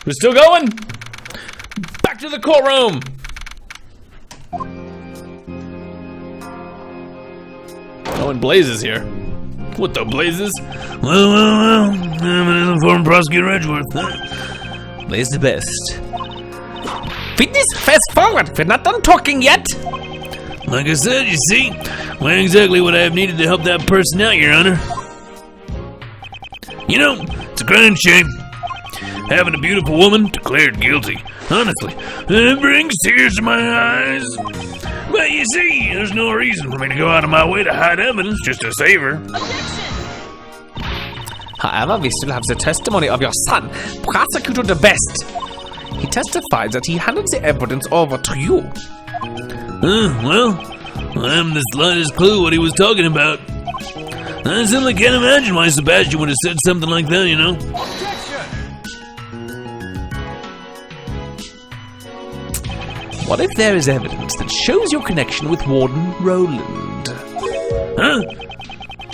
We're still going. Back to the courtroom. Oh, and Blaze is here. What the blazes? Well, I'm an informed prosecutor Edgeworth. Blaze the best. Fitness, fast forward. We're not done talking yet. Like I said, you see, not exactly what I have needed to help that person out, Your Honor. You know, it's a grand shame. Having a beautiful woman declared guilty. Honestly, it brings tears to my eyes. But you see, there's no reason for me to go out of my way to hide evidence just to save her. However, we still have the testimony of your son, Prosecutor the Best. He testified that he handed the evidence over to you. Well, I haven't the slightest clue what he was talking about. I simply can't imagine why Sebastian would have said something like that, you know? What if there is evidence that shows your connection with Warden Roland? Huh?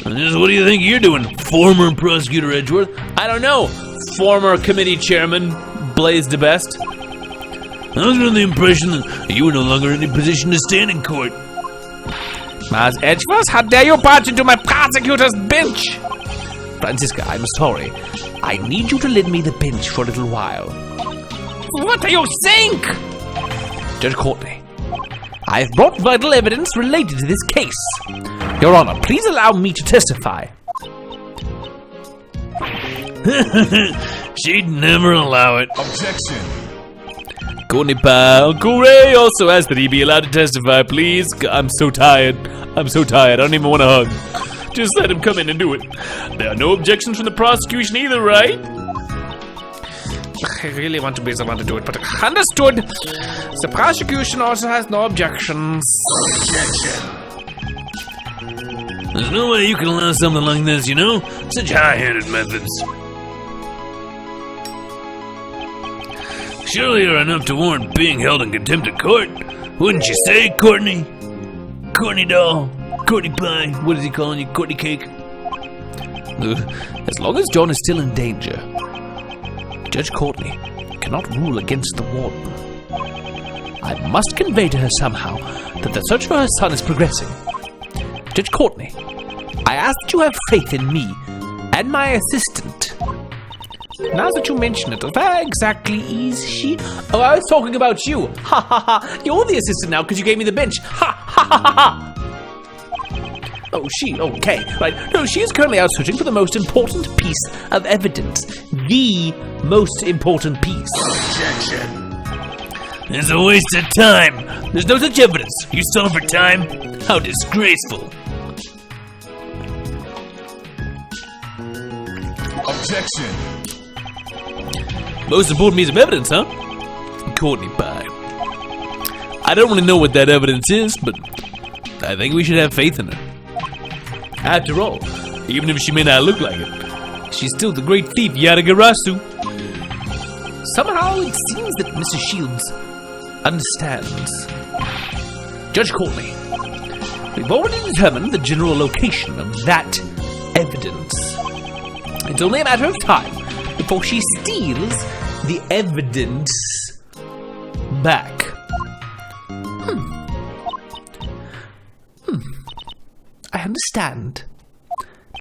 What do you think you're doing, former prosecutor Edgeworth? I don't know, former committee chairman Blaze the Best. I was under the impression that you were no longer in a position to stand in court. Mas Edgeworth, how dare you barge into my prosecutor's bench? Francisca, I'm sorry. I need you to lend me the bench for a little while. What are you saying? Judge Courtney, I've brought vital evidence related to this case. Your Honor, please allow me to testify. She'd never allow it. Objection. Courtney pal, Uncle Ray also asked that he be allowed to testify, please. I'm so tired. I don't even want to hug. Just let him come in and do it. There are no objections from the prosecution either, right? I really want to be the one to do it, but understood. The prosecution also has no objections. Objection. There's no way you can allow something like this, you know? Such high-handed methods. Surely you're enough to warrant being held in contempt of court. Wouldn't you say, Courtney? Courtney doll. Courtney pie. What is he calling you? Courtney cake? As long as John is still in danger, Judge Courtney cannot rule against the warden. I must convey to her somehow that the search for her son is progressing. Judge Courtney, I ask that you have faith in me and my assistant. Now that you mention it, where exactly is she? Oh, I was talking about you. Ha ha ha. You're the assistant now because you gave me the bench. Ha ha ha ha ha. Oh, okay, right. No, she is currently out searching for the most important piece of evidence. The most important piece. Objection. It's a waste of time. There's no such evidence. You stalling for time? How disgraceful. Objection. Most important piece of evidence, huh? Courtney pie. I don't really know what that evidence is, but I think we should have faith in her. After all, even if she may not look like it, she's still the great thief Yadagarasu. Somehow it seems that Mrs. Shields understands. Judge Courtney, we've already determined the general location of that evidence. It's only a matter of time before she steals the evidence back. I understand.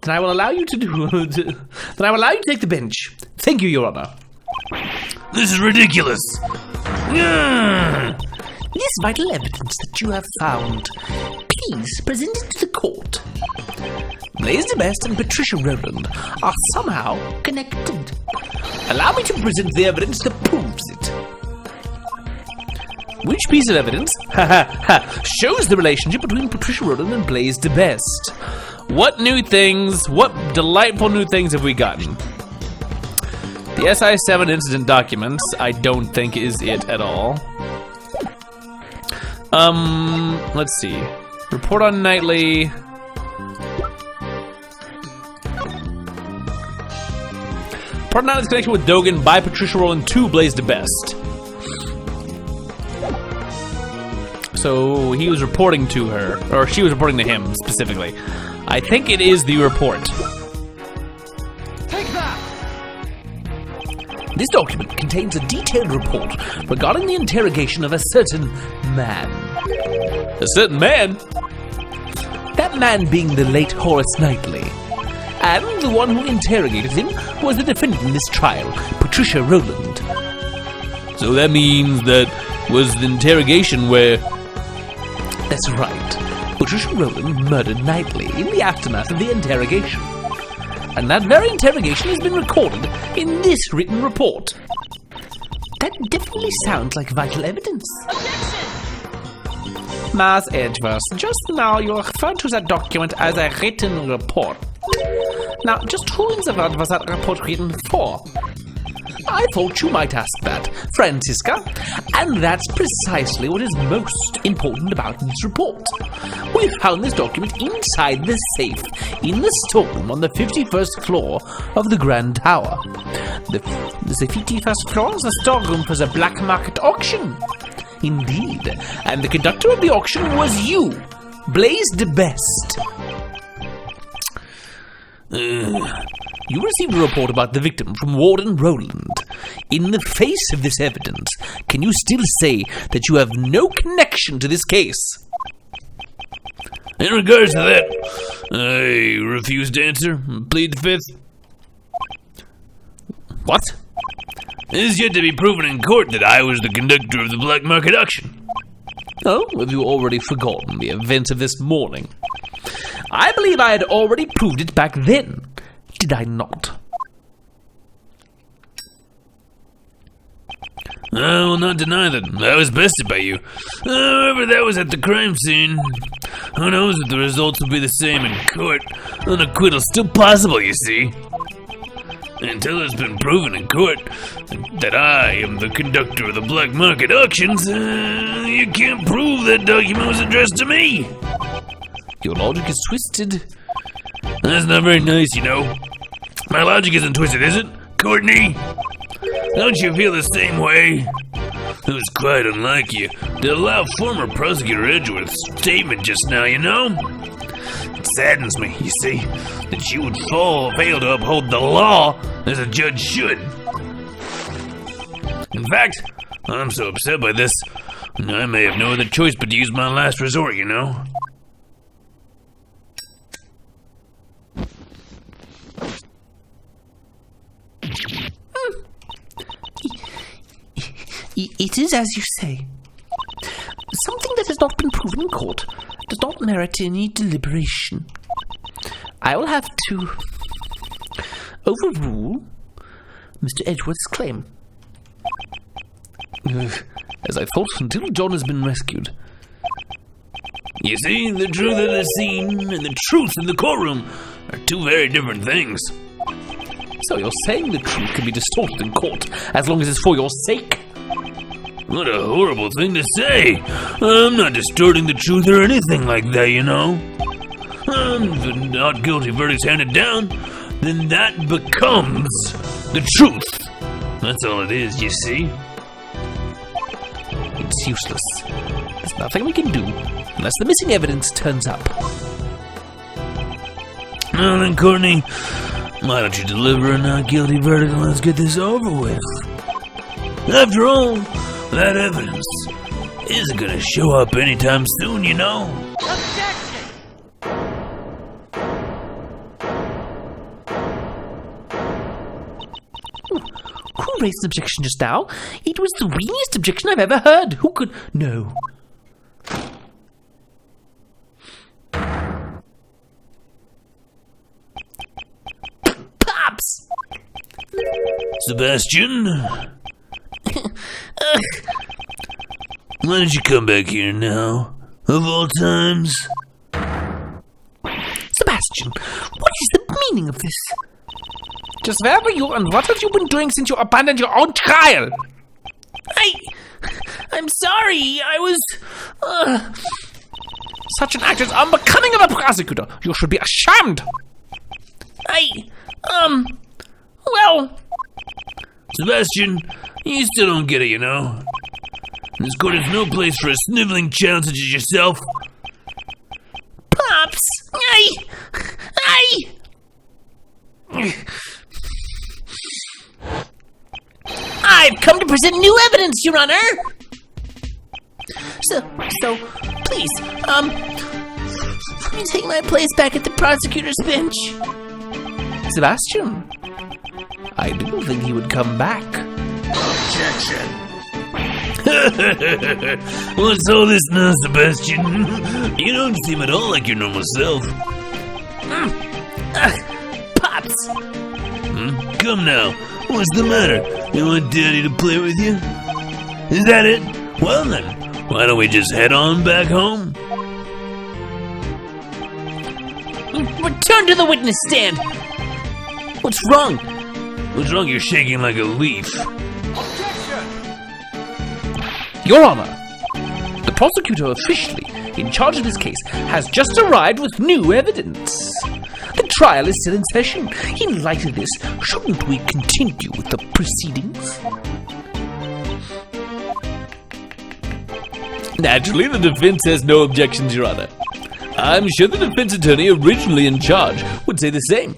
Then I will allow you to take the bench. Thank you, Your Honor. This is ridiculous. This vital evidence that you have found, please present it to the court. Blaze the Best and Patricia Roland are somehow connected. Allow me to present the evidence that proves it. Which piece of evidence shows the relationship between Patricia Roland and Blaze the Best? What new things, what delightful new things have we gotten? The SI-7 incident documents, I don't think is it at all. Let's see. Report on nightly. Report on nightly's connection with Dogan by Patricia Roland to Blaze the Best. So he was reporting to her, or she was reporting to him specifically. I think it is the report. Take that. This document contains a detailed report regarding the interrogation of a certain man. A certain man? That man being the late Horace Knightley. And the one who interrogated him was the defendant in this trial, Patricia Rowland. So that means that was the interrogation where... That's right. Patricia Rowland murdered Knightley in the aftermath of the interrogation. And that very interrogation has been recorded in this written report. That definitely sounds like vital evidence. Miss Edgeworth, just now you referred to that document as a written report. Now, just who in the world was that report written for? I thought you might ask that, Francisca, and that's precisely what is most important about this report. We found this document inside the safe in the storeroom on the 51st floor of the Grand Tower. The 51st floor is the storeroom for the black market auction. Indeed, and the conductor of the auction was you, Blaze the Best. You received a report about the victim from Warden Rowland. In the face of this evidence, can you still say that you have no connection to this case? In regards to that, I refuse to answer. Plead the fifth. What? It is yet to be proven in court that I was the conductor of the black market auction. Oh, have you already forgotten the events of this morning? I believe I had already proved it back then. Did I not? I will not deny that I was bested by you. However, that was at the crime scene. Who knows if the results will be the same in court? An acquittal's still possible, you see. Until it's been proven in court that I am the conductor of the black market auctions, you can't prove that document was addressed to me. Your logic is twisted. That's not very nice, you know. My logic isn't twisted, is it, Courtney? Don't you feel the same way? It was quite unlike you to allow former prosecutor Edgeworth's statement just now, you know? It saddens me, you see, that you would fail to uphold the law as a judge should. In fact, I'm so upset by this, I may have no other choice but to use my last resort, you know? It is as you say. Something that has not been proven in court does not merit any deliberation. I will have to overrule Mr. Edgeworth's claim. As I thought, until John has been rescued. You see, the truth of the scene and the truth in the courtroom are two very different things. So you're saying the truth can be distorted in court as long as it's for your sake? What a horrible thing to say. I'm not distorting the truth or anything like that, you know. If the not guilty verdict's handed down, then that becomes the truth. That's all it is, you see. It's useless. There's nothing we can do unless the missing evidence turns up. Now then, Courtney, why don't you deliver a not guilty verdict and let's get this over with? After all, that evidence isn't gonna show up anytime soon, you know. Objection! Who raised an objection just now? It was the weeniest objection I've ever heard. Who could... No. Pops! Sebastian? Why don't you come back here now, of all times? Sebastian, what is the meaning of this? Just where were you and what have you been doing since you abandoned your own trial? I'm sorry, I was... Such an act is unbecoming of a prosecutor. You should be ashamed. Well... Sebastian, you still don't get it, you know. This court is no place for a sniveling child such as yourself. Pops! I've come to present new evidence, Your Honor! So, please, take my place back at the prosecutor's bench. Sebastian, I didn't think he would come back. Objection. What's all this now, Sebastian? You don't seem at all like your normal self. Pops! Come now, what's the matter? You want Daddy to play with you? Is that it? Well then, why don't we just head on back home? Return to the witness stand! What's wrong? What's wrong? You're shaking like a leaf. Your Honor, the prosecutor officially in charge of this case has just arrived with new evidence. The trial is still in session. In light of this, shouldn't we continue with the proceedings? Naturally, the defense has no objections, Your Honor. I'm sure the defense attorney originally in charge would say the same.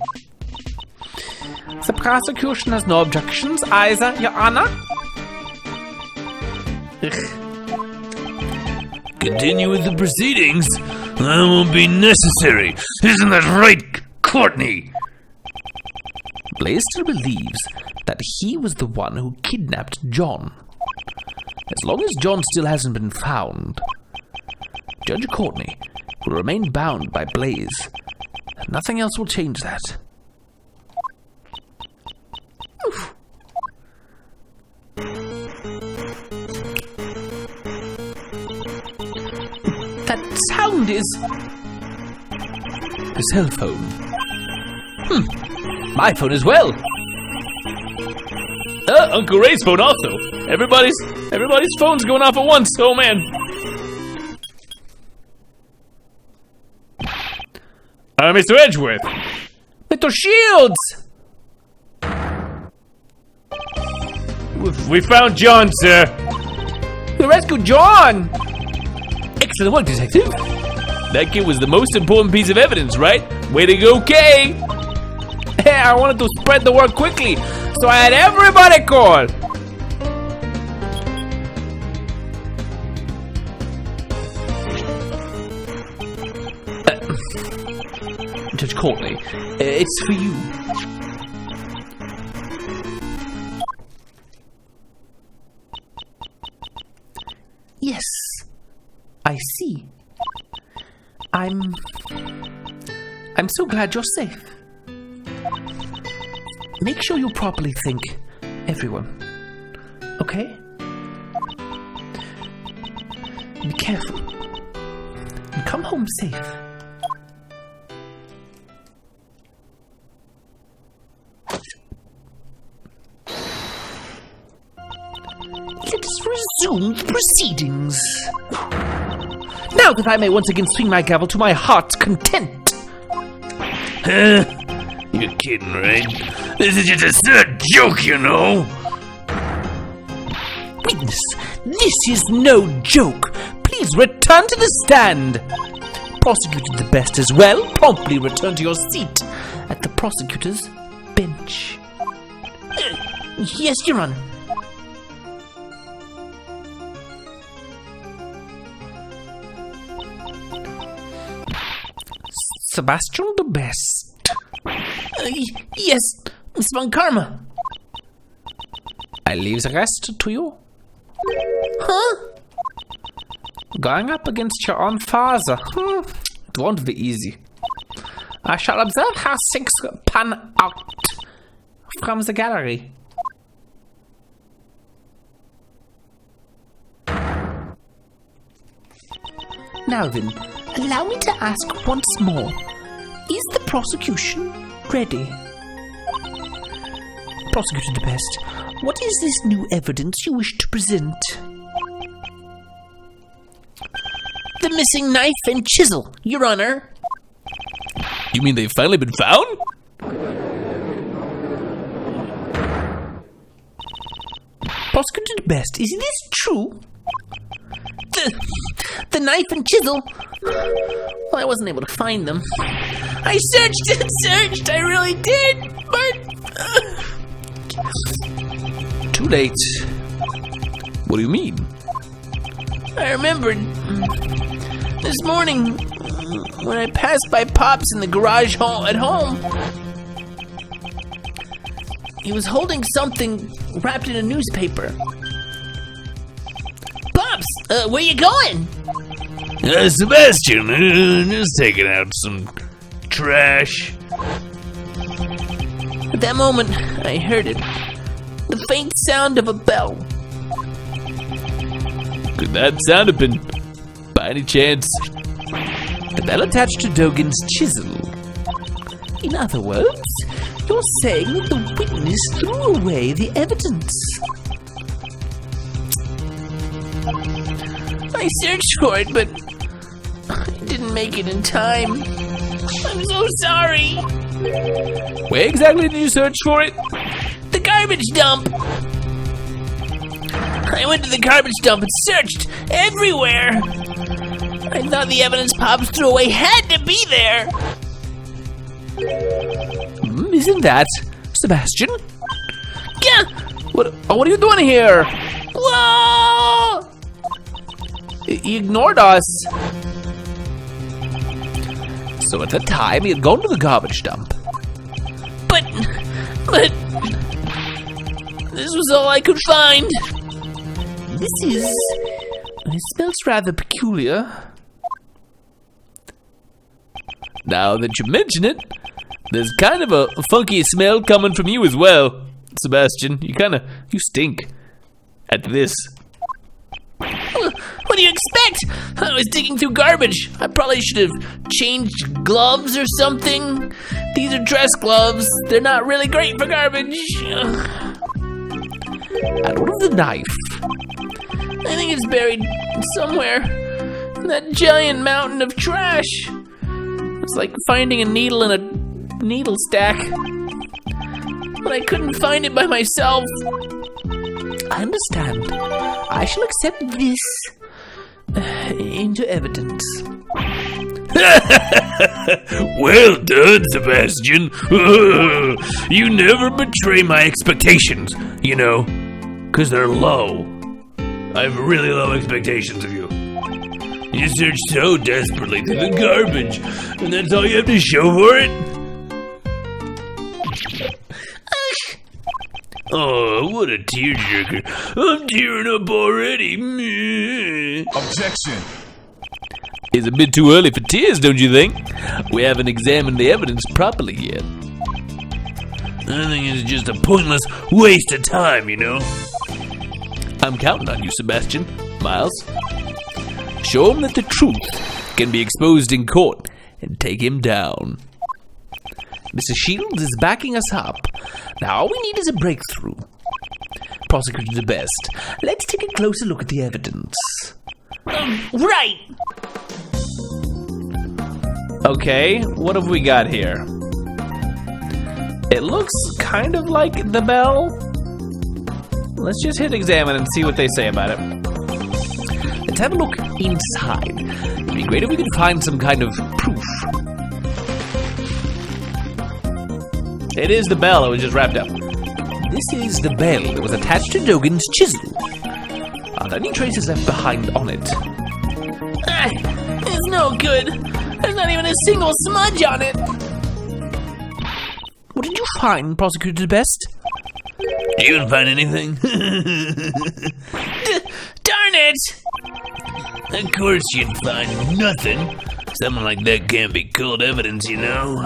The prosecution has no objections either, Your Honor. Continue with the proceedings? That won't be necessary. Isn't that right, Courtney? Blaze still believes that he was the one who kidnapped John. As long as John still hasn't been found, Judge Courtney will remain bound by Blaze, and nothing else will change that. Oof. That sound is a cell phone. My phone as well. Uncle Ray's phone also. Everybody's phone's going off at once. Oh man. Mr. Edgeworth. Mr. Shields. We found John, sir. We rescued John. Excellent work, detective. That kid was the most important piece of evidence, right? Way to go, Kay. Hey, I wanted to spread the word quickly, so I had everybody call. Judge Courtney, it's for you. Yes, I see. I'm so glad you're safe. Make sure you properly thank everyone, okay? Be careful and come home safe. Let us resume the proceedings. Now that I may once again swing my gavel to my heart's content. You're kidding, right? This is just a sad joke, you know. Witness, this is no joke. Please return to the stand. Prosecutor the best as well. Promptly return to your seat at the prosecutor's bench. Yes, Your Honor. Sebastian the best. Yes, Miss Von Karma. I leave the rest to you. Huh? Going up against your own father. It won't be easy. I shall observe how things pan out from the gallery. Now then, allow me to ask once more. Is the prosecution ready? Prosecutor the best, what is this new evidence you wish to present? The missing knife and chisel, Your Honor. You mean they've finally been found? Prosecutor the best, is this true? The knife and chisel? Well, I wasn't able to find them. I searched and searched, I really did, but... Too late. What do you mean? I remembered this morning when I passed by Pops in the garage at home. He was holding something wrapped in a newspaper. Pops, where you going? Sebastian, just taking out some trash. At that moment, I heard it. The faint sound of a bell. Could that sound have been, by any chance, the bell attached to Dogen's chisel? In other words, you're saying that the witness threw away the evidence. I searched for it, but I didn't make it in time. I'm so sorry. Where exactly did you search for it? The garbage dump. I went to the garbage dump and searched everywhere. I thought the evidence Pops threw away had to be there. Isn't that Sebastian? Yeah. What are you doing here? Whoa! He ignored us. So at the time, he had gone to the garbage dump. But this was all I could find. It smells rather peculiar. Now that you mention it, there's kind of a funky smell coming from you as well, Sebastian. You stink at this. What do you expect? I was digging through garbage. I probably should have changed gloves or something. These are dress gloves. They're not really great for garbage. And what of the knife? I think it's buried somewhere in that giant mountain of trash. It's like finding a needle in a needle stack. But I couldn't find it by myself. I understand. I shall accept this into evidence. Well done, Sebastian. You never betray my expectations, you know, because they're low. I have really low expectations of you. You search so desperately through the garbage, and that's all you have to show for it? Oh, what a tearjerker. I'm tearing up already. Objection. It's a bit too early for tears, don't you think? We haven't examined the evidence properly yet. I think it's just a pointless waste of time, you know? I'm counting on you, Sebastian. Miles, show him that the truth can be exposed in court and take him down. Mr. Shields is backing us up. Now all we need is a breakthrough. Prosecutor the best. Let's take a closer look at the evidence. Right. Okay, what have we got here? It looks kind of like the bell. Let's just hit examine and see what they say about it. Let's have a look inside. It'd be great if we could find some kind of proof. It is the bell that was just wrapped up. This is the bell that was attached to Dogen's chisel. Are there any traces left behind on it? It's no good. There's not even a single smudge on it. What did you find, Prosecutor Best? You didn't find anything? Darn it! Of course you'd find nothing. Something like that can't be called evidence, you know.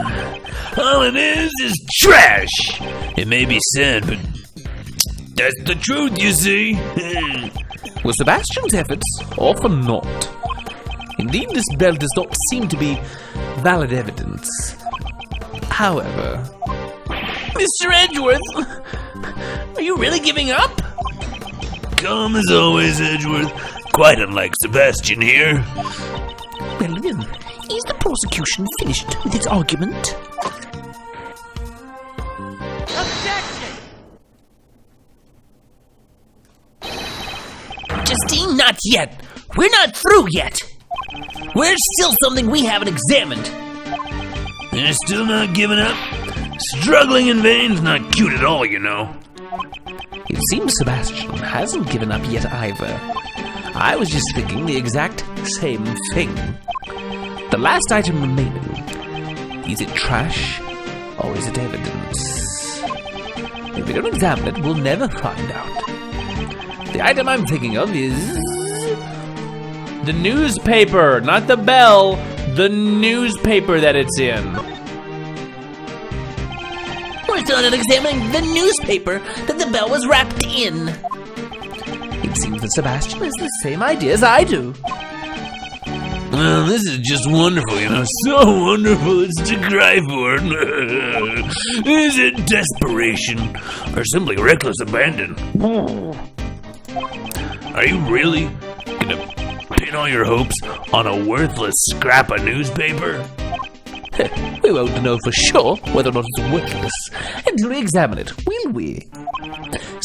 All it is trash. It may be sad, but that's the truth, you see. Were Sebastian's efforts all for naught? Indeed, this bell does not seem to be valid evidence. However... Mr. Edgeworth, are you really giving up? Calm as always, Edgeworth. Quite unlike Sebastian here. Well then, is the prosecution finished with its argument? Objection! Justine, not yet. We're not through yet. There's still something we haven't examined. They're still not giving up? Struggling in vain's not cute at all, you know. It seems Sebastian hasn't given up yet either. I was just thinking the exact same thing. The last item remaining. Is it trash or is it evidence? If we don't examine it, we'll never find out. The item I'm thinking of is... The newspaper, not the bell. The newspaper that it's in. We're still not examining the newspaper that the bell was wrapped in. It seems that Sebastian has the same idea as I do. Well, this is just wonderful, so wonderful it's to cry for. Is it desperation or simply reckless abandon? Are you really gonna pin all your hopes on a worthless scrap of newspaper? We won't know for sure whether or not it's worthless until we examine it, will we?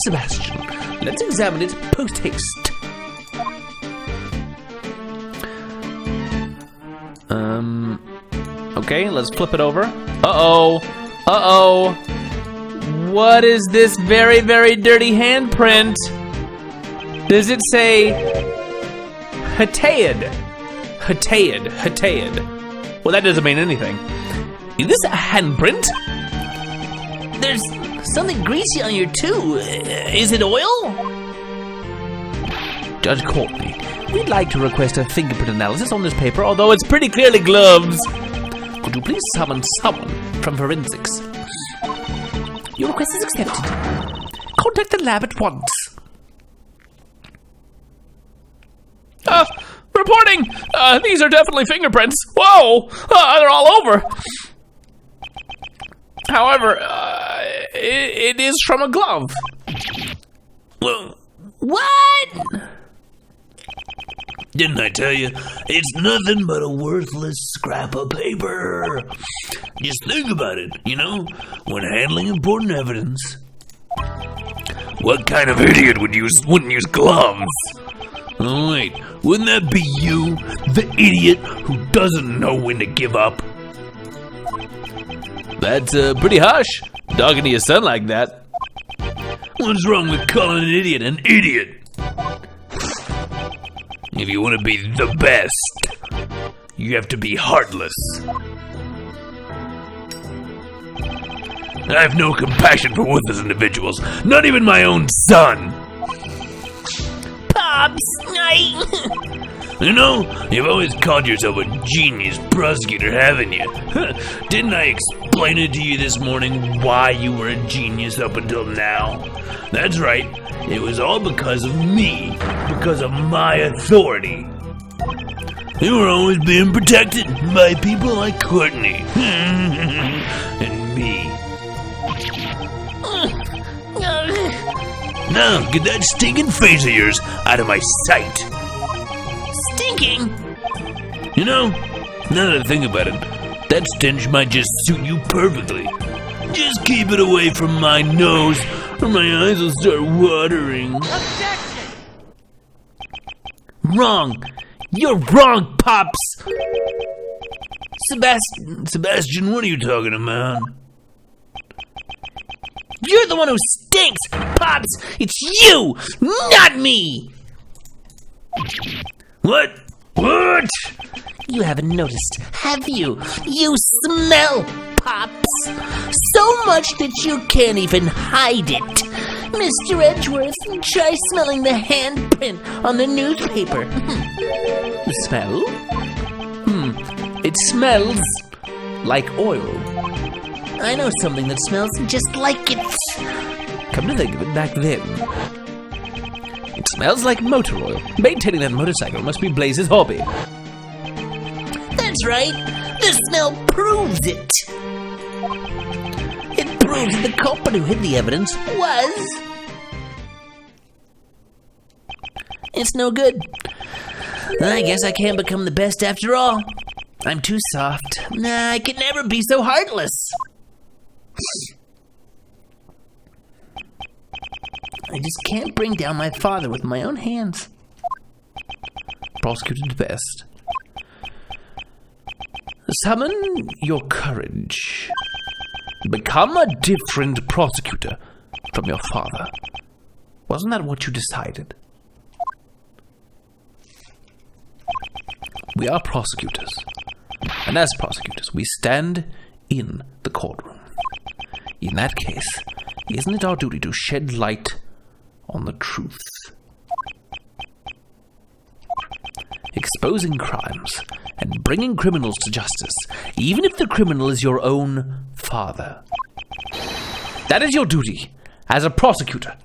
Sebastian, let's examine it post-haste. Okay, let's flip it over. Uh-oh. What is this very, very dirty handprint? Does it say... Hataid? Well, that doesn't mean anything. Is this a handprint? There's something greasy on here too. Is it oil? Judge Courtney, we'd like to request a fingerprint analysis on this paper, Although it's pretty clearly gloves. could you please summon someone from forensics? Your request is accepted. Contact the lab at once. Reporting! These are definitely fingerprints. Whoa! They're all over. However, it is from a glove. Well, What? didn't I tell you? It's nothing but a worthless scrap of paper. Just think about it, when handling important evidence. What kind of idiot wouldn't use gloves? Oh wait, wouldn't that be you, the idiot who doesn't know when to give up? That's pretty harsh, talking to your son like that. What's wrong with calling an idiot? If you want to be the best, you have to be heartless. I have no compassion for worthless individuals, not even my own son. Pops, You've always called yourself a genius prosecutor, haven't you? Didn't I explain it to you this morning why you were a genius up until now? That's right, it was all because of me, because of my authority. You were always being protected by people like Courtney and me. Now, get that stinking face of yours out of my sight. Stinking? Now that I think about it, that stench might just suit you perfectly. Just keep it away from my nose, or my eyes will start watering. Objection! Wrong! You're wrong, Pops! Sebastian, what are you talking about? You're the one who stinks, Pops! It's you, not me! What? You haven't noticed, have you? You smell, Pops! So much that you can't even hide it. Mr. Edgeworth, try smelling the handprint on the newspaper. The smell? It smells like oil. I know something that smells just like it. Come to think of it, back then, it smells like motor oil. Maintaining that motorcycle must be Blaze's hobby. That's right. The smell proves it. It proves that the culprit who hid the evidence was... It's no good. I guess I can't become the best after all. I'm too soft. I could never be so heartless. I just can't bring down my father with my own hands. Prosecuted best. Summon your courage. Become a different prosecutor. from your father. Wasn't that what you decided? We are prosecutors. And as prosecutors, we stand in the courtroom. In that case, isn't it our duty to shed light on the truth? Exposing crimes and bringing criminals to justice, even if the criminal is your own father. That is your duty as a prosecutor.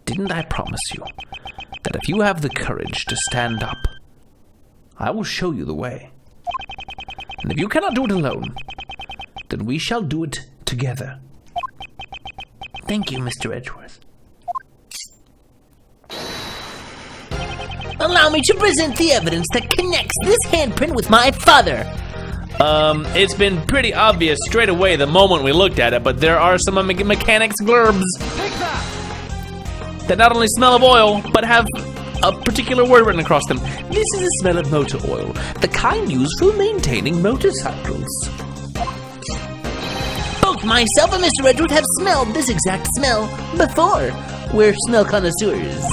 Didn't I promise you that if you have the courage to stand up, I will show you the way? And if you cannot do it alone, then we shall do it together. Thank you, Mr. Edgeworth. Allow me to present the evidence that connects this handprint with my father. It's been pretty obvious straight away the moment we looked at it, but there are some mechanics blurbs that not only smell of oil, but have a particular word written across them. This is the smell of motor oil, the kind used for maintaining motorcycles. Both myself and Mr. Edgeworth have smelled this exact smell before. We're smell connoisseurs.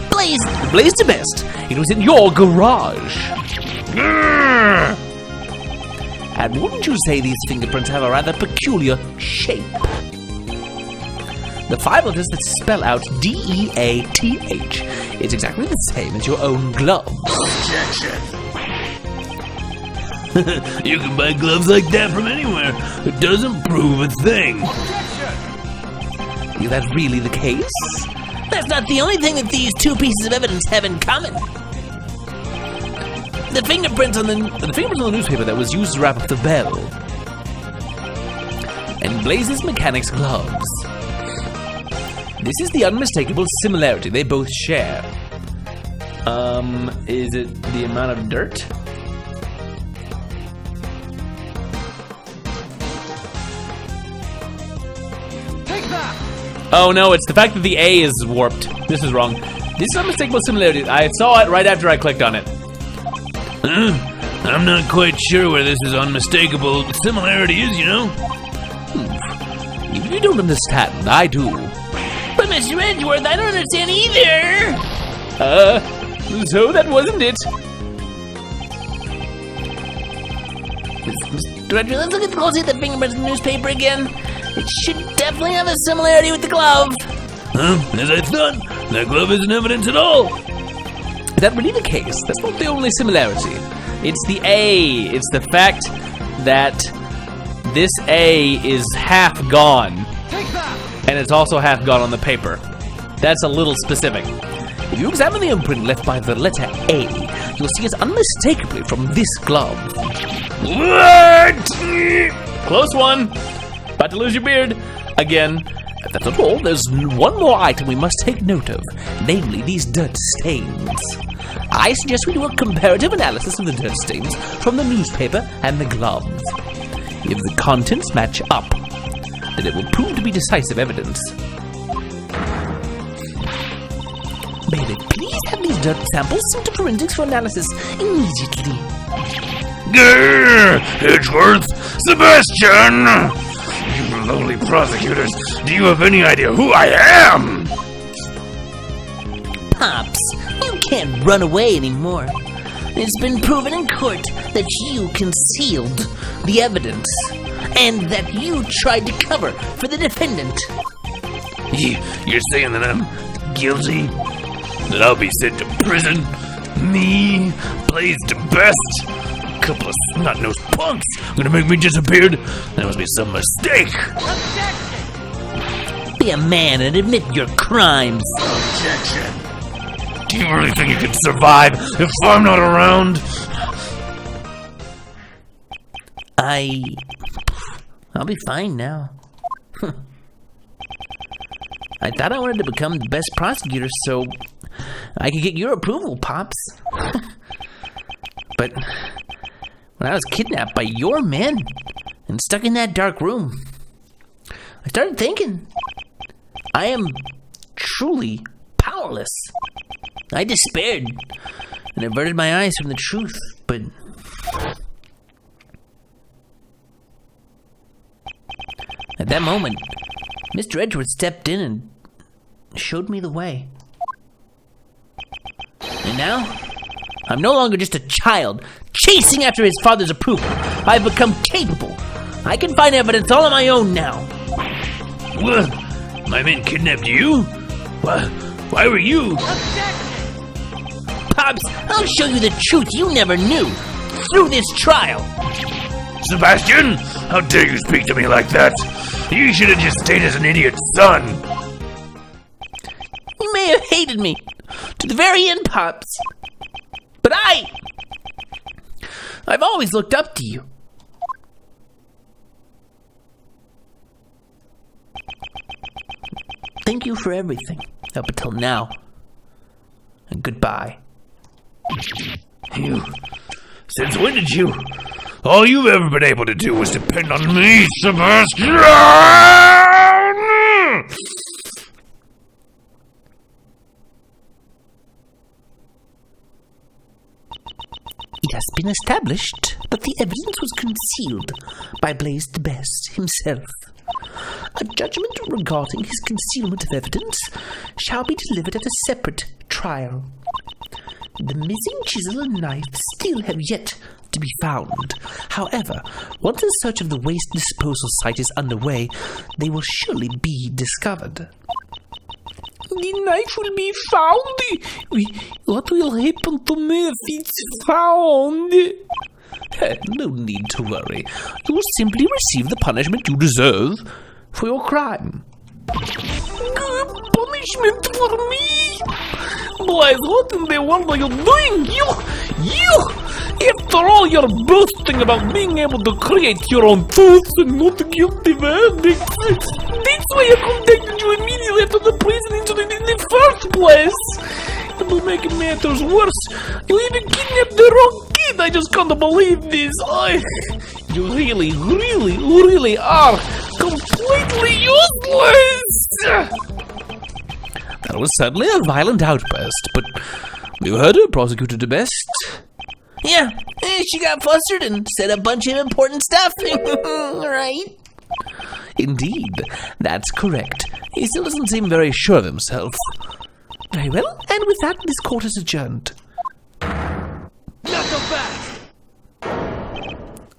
Blaze the best. It was in your garage. And wouldn't you say these fingerprints have a rather peculiar shape? The 5 letters that spell out D-E-A-T-H. It's exactly the same as your own glove. Objection. You can buy gloves like that from anywhere. It doesn't prove a thing. Is that really the case? That's not the only thing that these two pieces of evidence have in common. The fingerprints on the newspaper that was used to wrap up the bell. And Blaze's mechanics gloves. This is the unmistakable similarity they both share. Is it the amount of dirt? Oh no, it's the fact that the A is warped. This is wrong. This is unmistakable similarity. I saw it right after I clicked on it. I'm not quite sure where this is unmistakable similarity is, you know? If you don't understand, I do. But Mr. Edgeworth, I don't understand either. So that wasn't it. Mr. Edgeworth, let's look at closely at the fingerprints in the newspaper again. It should definitely have a similarity with the glove. As I thought, that glove isn't evidence at all. Is that really the case? That's not the only similarity. It's the A. It's the fact that this A is half gone. And it's also half gone on the paper. That's a little specific. If you examine the imprint left by the letter A, you'll see it's unmistakably from this glove. What? Close one. About to lose your beard. Again. That's not all. There's one more item we must take note of, namely these dirt stains. I suggest we do a comparative analysis of the dirt stains from the newspaper and the glove. If the contents match up, then it will prove to be decisive evidence. May they please have these dirt samples sent to forensics for analysis immediately. Grr! Edgeworth! Sebastian! You lowly prosecutors, do you have any idea who I am? Pops, you can't run away anymore. It's been proven in court that you concealed the evidence and that you tried to cover for the defendant. You're saying that I'm guilty? That I'll be sent to prison? Me? Blaze the best? Couple of snot-nosed punks gonna make me disappear? That must be some mistake. Be a man and admit your crimes. Objection. Do you really think you can survive if I'm not around? I'll be fine now. I thought I wanted to become the best prosecutor so I could get your approval, Pops. But when I was kidnapped by your men and stuck in that dark room, I started thinking, I am truly powerless. I despaired and averted my eyes from the truth, but At that moment, Mr. Edgeworth stepped in and showed me the way. And now, I'm no longer just a child chasing after his father's approval. I've become capable. I can find evidence all on my own now. What? My men kidnapped you? Why were you? Pops, I'll show you the truth you never knew through this trial. Sebastian, how dare you speak to me like that? You should have just stayed as an idiot's son. You may have hated me to the very end, Pops, but I've always looked up to you. Thank you for everything up until now. And goodbye. You? Since when did you? All you've ever been able to do was depend on me, Sebastian! It has been established that the evidence was concealed by Blaze the Best himself. A judgment regarding his concealment of evidence shall be delivered at a separate trial. The missing chisel and knife still have yet to be found. However, once a search of the waste disposal site is underway, they will surely be discovered. The knife will be found? What will happen to me if it's found? No need to worry. You will simply receive the punishment you deserve for your crime. Punishment for me? Boys, what in the world are you doing? You! After all your boasting about being able to create your own truths and not guilty verdicts, that's why I contacted you immediately after the prison incident in the first place. And to make matters worse, you even kidnapped the wrong kid. I just can't believe this. You really are completely useless. That was certainly a violent outburst, but you heard her, Prosecutor de Best. Yeah, she got flustered and said a bunch of important stuff, right? Indeed, that's correct. He still doesn't seem very sure of himself. Very well, and with that, this court is adjourned. Not so fast!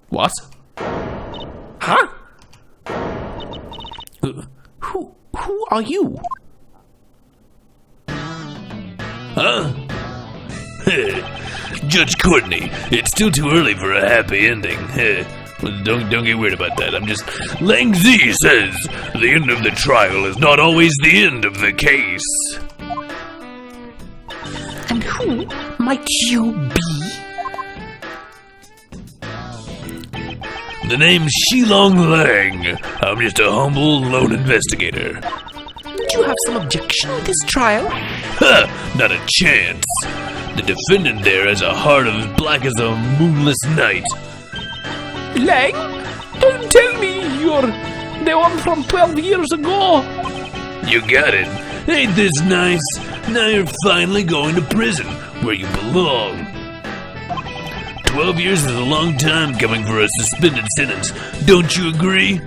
What? Huh? Who are you? Huh? Judge Courtney, it's still too early for a happy ending. Well, don't get weird about that. I'm just... Lang Z says the end of the trial is not always the end of the case. And who might you be? The name's Shilong Lang. I'm just a humble lone investigator. Do you have some objection to this trial? Huh, not a chance. The defendant there has a heart as black as a moonless night. Lang? Don't tell me you're the one from 12 years ago. You got it. Ain't this nice? Now you're finally going to prison, where you belong. 12 years is a long time coming for a suspended sentence. Don't you agree?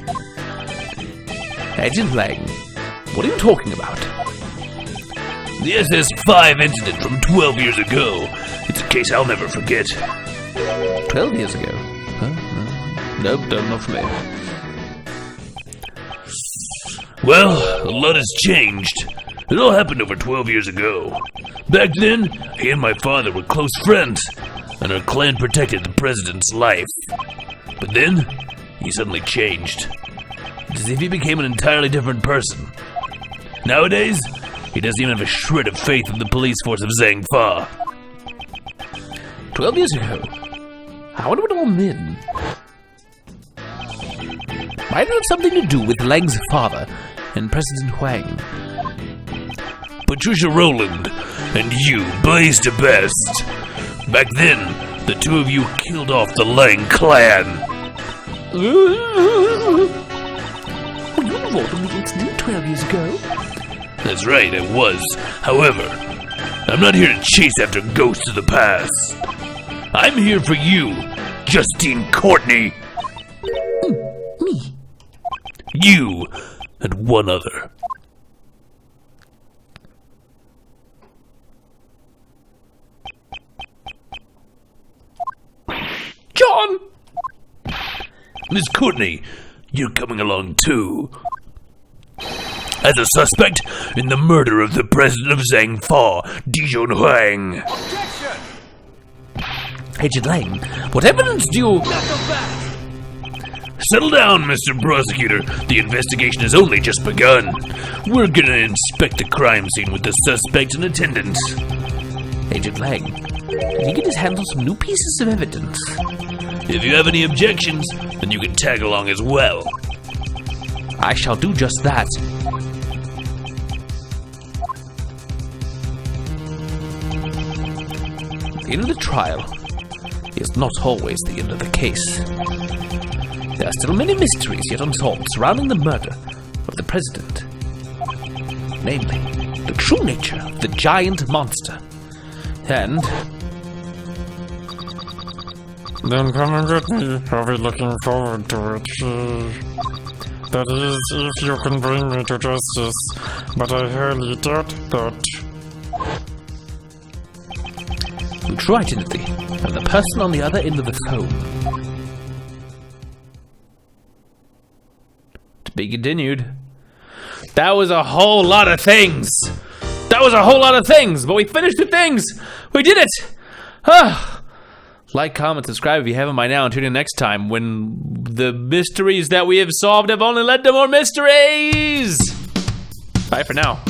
Agent Lang, what are you talking about? The SS5 incident from 12 years ago. It's a case I'll never forget. 12 years ago? Huh? Nope, not for me. Well, a lot has changed. It all happened over 12 years ago. Back then, he and my father were close friends, and our clan protected the president's life. But then, he suddenly changed. It's as if he became an entirely different person. Nowadays, he doesn't even have a shred of faith in the police force of Zhangfa. 12 years ago? How would it all been? Might it have something to do with Lang's father and President Huang? Patricia Rowland and you, Blaze the Best. Back then, the two of you killed off the Lang clan. Were you involved in the incident 12 years ago? That's right, I was. However, I'm not here to chase after ghosts of the past. I'm here for you, Justine Courtney. Me? You and one other. John! Miss Courtney, you're coming along too. As a suspect in the murder of the president of Zhangfa, Dijon Huang. Agent Lang, what evidence do you... Settle down, Mr. Prosecutor. The investigation has only just begun. We're gonna inspect the crime scene with the suspect in attendance. Agent Lang, did he get his hands on some new pieces of evidence? If you have any objections, then you can tag along as well. I shall do just that. The end of the trial is not always the end of the case. There are still many mysteries yet unsolved surrounding the murder of the president. Namely, the true nature of the giant monster. And... Then come and get me. I'll be looking forward to it. That is, if you can bring me to justice. But I highly doubt that. the true identity of the person on the other end of the phone. To be continued. That was a whole lot of things. That was a whole lot of things, but we finished the things. We did it. Like, comment, subscribe if you haven't by now, and tune in next time when the mysteries that we have solved have only led to more mysteries. Bye for now.